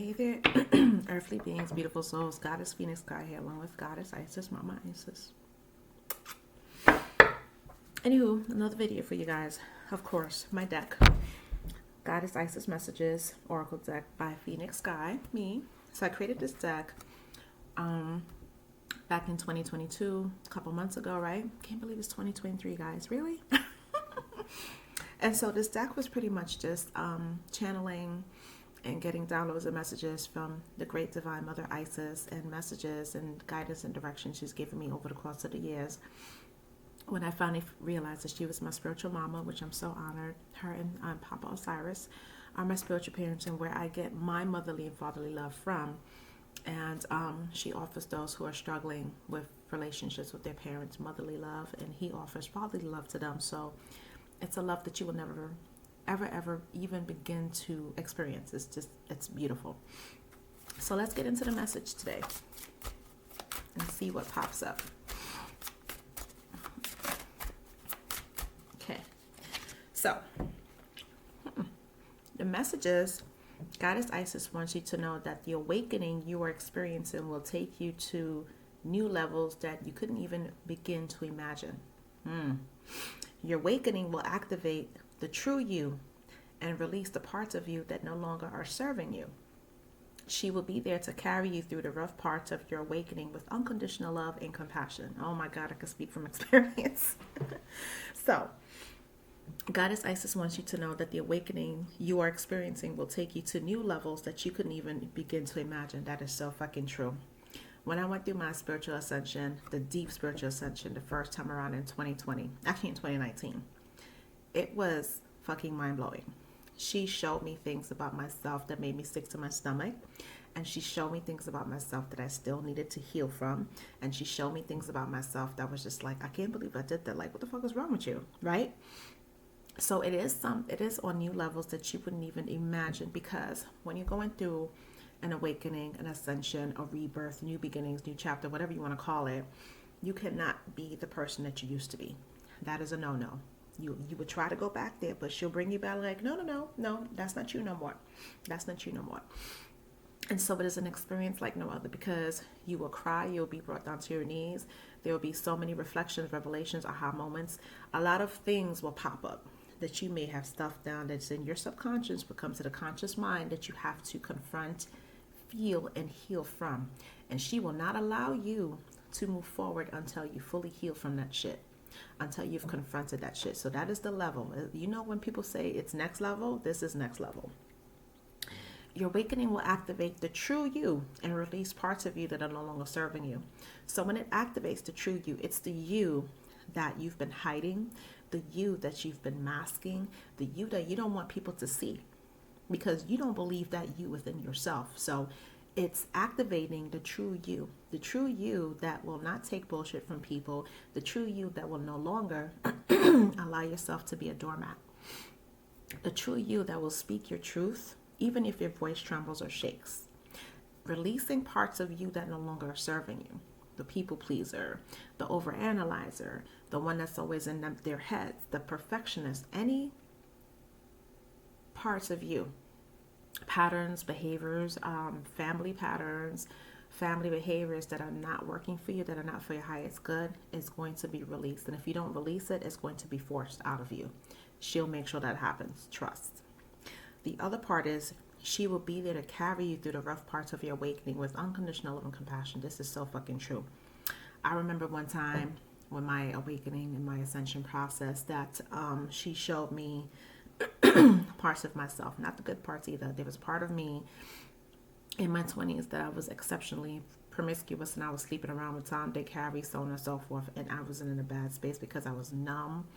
Hey there, earthly beings, beautiful souls, Goddess Phoenix Sky here, along with Goddess Isis, Mama Isis. Anywho, another video for you guys. Of course, my deck, Goddess Isis Messages, Oracle deck by Phoenix Sky, me. So I created this deck back in 2022, a couple months ago, right? Can't believe it's 2023, guys. Really? And so this deck was pretty much just channeling and getting downloads and messages from the great divine mother Isis, and messages and guidance and direction she's given me over the course of the years. When I finally realized that she was my spiritual mama, which I'm so honored, her and Papa Osiris are my spiritual parents, and where I get my motherly and fatherly love from. And she offers those who are struggling with relationships with their parents motherly love, and he offers fatherly love to them. So it's a love that you will never ever even begin to experience. It's beautiful. So let's get into the message today and see what pops up. Okay, so the message is, Goddess Isis wants you to know that the awakening you are experiencing will take you to new levels that you couldn't even begin to imagine. Your awakening will activate the true you and release the parts of you that no longer are serving you. She will be there to carry you through the rough parts of your awakening with unconditional love and compassion. Oh my God, I can speak from experience. So, Goddess Isis wants you to know that the awakening you are experiencing will take you to new levels that you couldn't even begin to imagine. That is so fucking true. When I went through my spiritual ascension, the deep spiritual ascension, the first time around in 2020, actually in 2019, it was fucking mind-blowing. She showed me things about myself that made me sick to my stomach, and she showed me things about myself that I still needed to heal from, and she showed me things about myself that was just like, I can't believe I did that. Like, what the fuck is wrong with you, right? So it is on new levels that you wouldn't even imagine, because when you're going through an awakening, an ascension, a rebirth, new beginnings, new chapter, whatever you want to call it, you cannot be the person that you used to be. That is a no-no. You would try to go back there, but she'll bring you back like, no, that's not you no more. That's not you no more. And so it is an experience like no other, because you will cry, you'll be brought down to your knees. There will be so many reflections, revelations, aha moments. A lot of things will pop up that you may have stuffed down that's in your subconscious, but come to the conscious mind that you have to confront, feel, and heal from. And she will not allow you to move forward until you fully heal from that shit, until you've confronted that shit. So that is the level. You know, when people say it's next level, this is next level. Your awakening will activate the true you and release parts of you that are no longer serving you. So when it activates the true you, it's the you that you've been hiding, the you that you've been masking, the you that you don't want people to see, because you don't believe that you within yourself. So it's activating the true you that will not take bullshit from people, the true you that will no longer allow yourself to be a doormat, the true you that will speak your truth, even if your voice trembles or shakes, releasing parts of you that no longer are serving you. The people pleaser, the overanalyzer, the one that's always in their heads, the perfectionist, any parts of you, patterns, behaviors, family patterns, family behaviors that are not working for you, that are not for your highest good, is going to be released. And if you don't release it, it's going to be forced out of you. She'll make sure that happens. Trust. The other part is, she will be there to carry you through the rough parts of your awakening with unconditional love and compassion. This is so fucking true. I remember one time when my awakening and my ascension process that she showed me parts of myself, not the good parts either. There was part of me in my 20s that I was exceptionally promiscuous, and I was sleeping around with Tom, Dick, Harry, so on and so forth, and I was in a bad space because I was numb.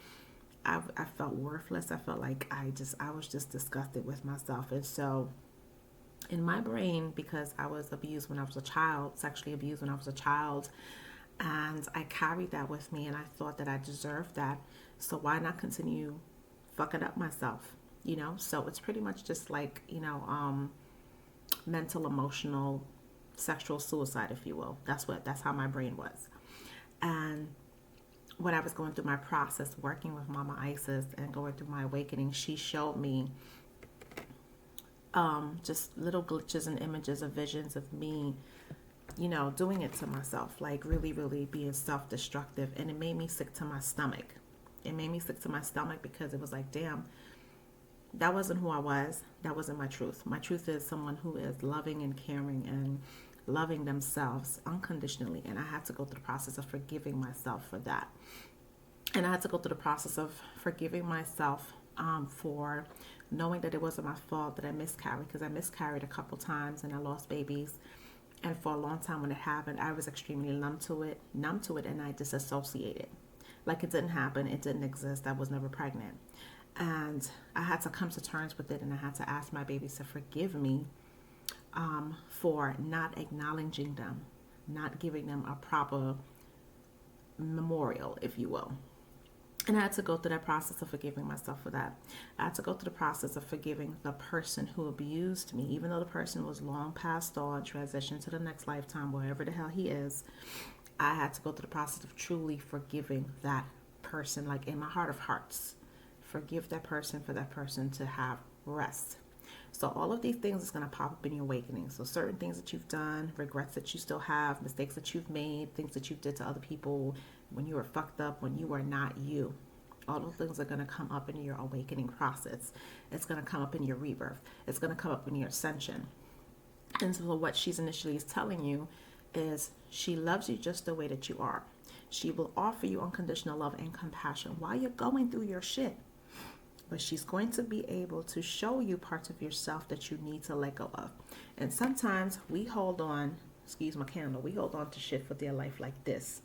I felt worthless. I felt like I was just disgusted with myself. And so in my brain, because I was abused when I was a child, sexually abused when I was a child, and I carried that with me, and I thought that I deserved that. So why not continue fucking up myself? You know, so it's pretty much just like, mental, emotional, sexual suicide, if you will. That's how my brain was. And when I was going through my process, working with Mama Isis and going through my awakening, she showed me just little glitches and images of visions of me, doing it to myself, like really, really being self-destructive. And it made me sick to my stomach. It made me sick to my stomach because it was like, damn, that wasn't who I was. That wasn't my truth. My truth is someone who is loving and caring and loving themselves unconditionally. And I had to go through the process of forgiving myself for that. And I had to go through the process of forgiving myself for knowing that it wasn't my fault that I miscarried, because I miscarried a couple times and I lost babies. And for a long time when it happened, I was extremely numb to it, and I disassociated. Like it didn't happen, it didn't exist, I was never pregnant. And I had to come to terms with it, and I had to ask my babies to forgive me for not acknowledging them, not giving them a proper memorial, if you will. And I had to go through that process of forgiving myself for that. I had to go through the process of forgiving the person who abused me, even though the person was long passed on, transitioned to the next lifetime, wherever the hell he is. I had to go through the process of truly forgiving that person, like in my heart of hearts. Forgive that person for that person to have rest. So all of these things is going to pop up in your awakening. So certain things that you've done, regrets that you still have, mistakes that you've made, things that you did to other people when you were fucked up, when you were not you. All those things are going to come up in your awakening process. It's going to come up in your rebirth. It's going to come up in your ascension. And so what she's initially is telling you is she loves you just the way that you are. She will offer you unconditional love and compassion while you're going through your shit. But she's going to be able to show you parts of yourself that you need to let go of. And sometimes we hold on, excuse my candle, we hold on to shit for dear life like this.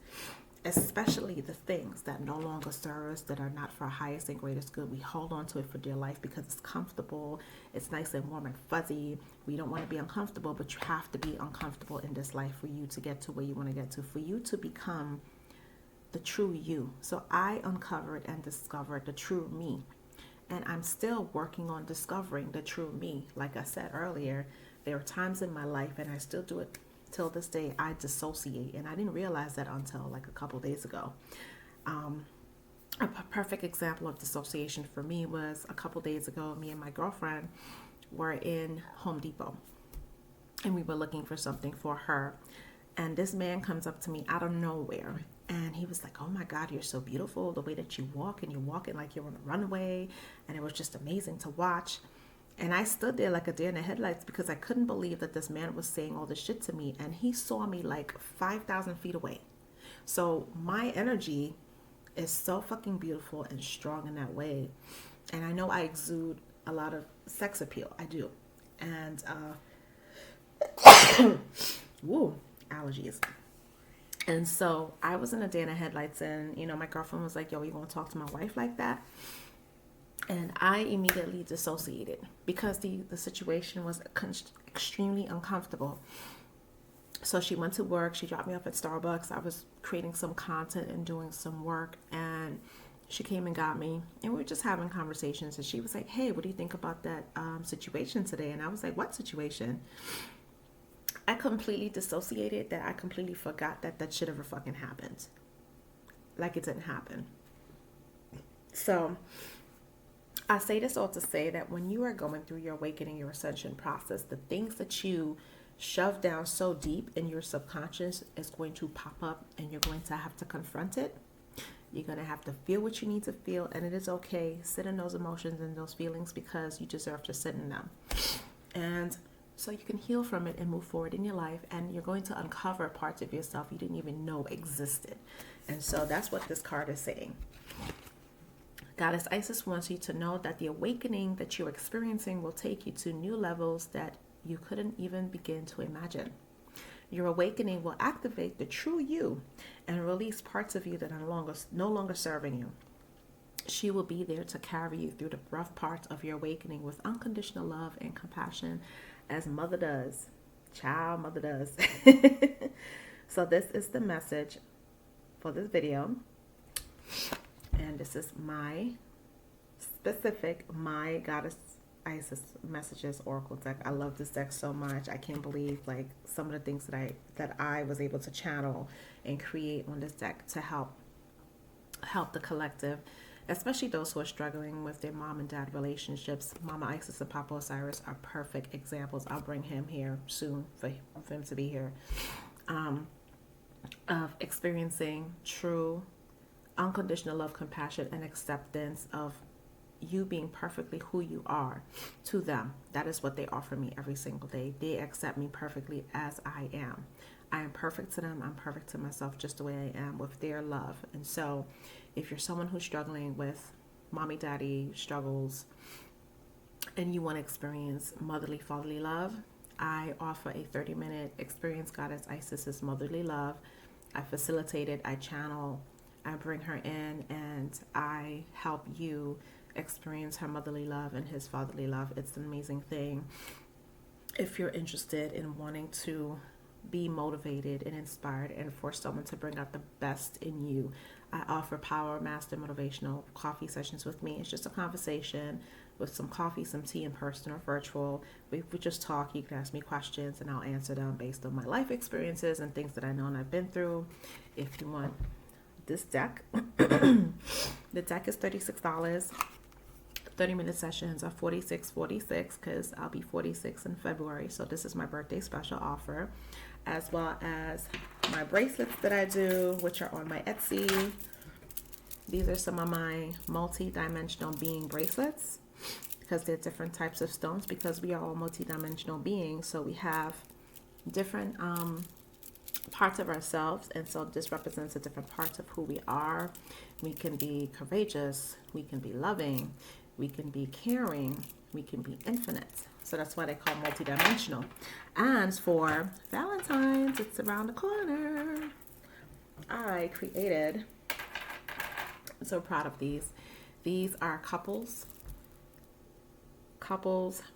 Especially the things that no longer serve us, that are not for our highest and greatest good. We hold on to it for dear life because it's comfortable. It's nice and warm and fuzzy. We don't want to be uncomfortable, but you have to be uncomfortable in this life for you to get to where you want to get to, for you to become the true you. So I uncovered and discovered the true me. And I'm still working on discovering the true me. Like I said earlier, there are times in my life, and I still do it till this day, I dissociate. And I didn't realize that until like a couple days ago. A perfect example of dissociation for me was a couple days ago, me and my girlfriend were in Home Depot. And we were looking for something for her. And this man comes up to me out of nowhere. And he was like, oh my God, you're so beautiful. The way that you walk, and you're walking like you're on a runway. And it was just amazing to watch. And I stood there like a deer in the headlights because I couldn't believe that this man was saying all this shit to me. And he saw me like 5,000 feet away. So my energy is so fucking beautiful and strong in that way. And I know I exude a lot of sex appeal. I do. And, woo, allergies. And so I was in a deer in the headlights, and, my girlfriend was like, yo, you gonna talk to my wife like that? And I immediately dissociated because the situation was extremely uncomfortable. So she went to work. She dropped me off at Starbucks. I was creating some content and doing some work. And she came and got me. And we were just having conversations. And she was like, hey, what do you think about that situation today? And I was like, what situation? I completely dissociated, that I completely forgot that should ever fucking happened. Like it didn't happen. So I say this all to say that when you are going through your awakening, your ascension process, the things that you shove down so deep in your subconscious is going to pop up, and you're going to have to confront it. You're going to have to feel what you need to feel, and it is okay. Sit in those emotions and those feelings because you deserve to sit in them. And so you can heal from it and move forward in your life, and you're going to uncover parts of yourself you didn't even know existed. And so that's what this card is saying. Goddess Isis wants you to know that the awakening that you're experiencing will take you to new levels that you couldn't even begin to imagine. Your awakening will activate the true you and release parts of you that are no longer serving you. She will be there to carry you through the rough parts of your awakening with unconditional love and compassion, as mother does. Child, mother does. So this is the message for this video. And this is my Goddess Isis Messages Oracle deck. I love this deck so much. I can't believe like some of the things that I was able to channel and create on this deck to help the collective especially those who are struggling with their mom and dad relationships. Mama Isis and Papa Osiris are perfect examples. I'll bring him here soon for him to be here. Of experiencing true unconditional love, compassion, and acceptance of you being perfectly who you are to them. That is what they offer me every single day. They accept me perfectly as I am. I am perfect to them. I'm perfect to myself just the way I am with their love. And so if you're someone who's struggling with mommy, daddy struggles and you want to experience motherly, fatherly love, I offer a 30-minute experience Goddess Isis's motherly love. I facilitate it, I channel, I bring her in, and I help you experience her motherly love and his fatherly love. It's an amazing thing. If you're interested in wanting to be motivated and inspired and for someone to bring out the best in you, I offer Power Master Motivational coffee sessions with me. It's just a conversation with some coffee, some tea, in person or virtual. We just talk. You can ask me questions and I'll answer them based on my life experiences and things that I know and I've been through. If you want this deck, the deck is $36. 30-minute sessions are $46.46 because I'll be 46 in February. So this is my birthday special offer, as well as my bracelets that I do, which are on my Etsy. These are some of my multi-dimensional being bracelets because they're different types of stones because we are all multi-dimensional beings. So we have different parts of ourselves, and so this represents the different parts of who we are. We can be courageous, we can be loving, we can be caring, we can be infinite. So that's why they call multidimensional. And for Valentine's, it's around the corner. I created, I'm so proud of these. These are couples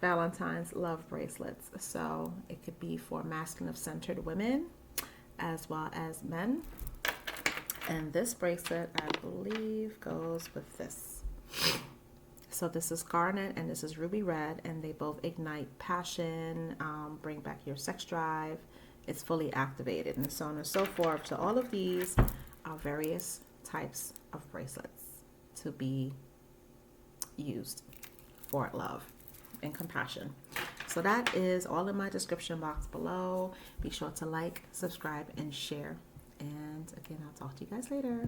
Valentine's love bracelets. So it could be for masculine centered women as well as men. And this bracelet, I believe, goes with this. So this is garnet and this is ruby red, and they both ignite passion, bring back your sex drive. It's fully activated, and so on and so forth. So all of these are various types of bracelets to be used for love and compassion. So that is all in my description box below. Be sure to like, subscribe, and share. And again, I'll talk to you guys later.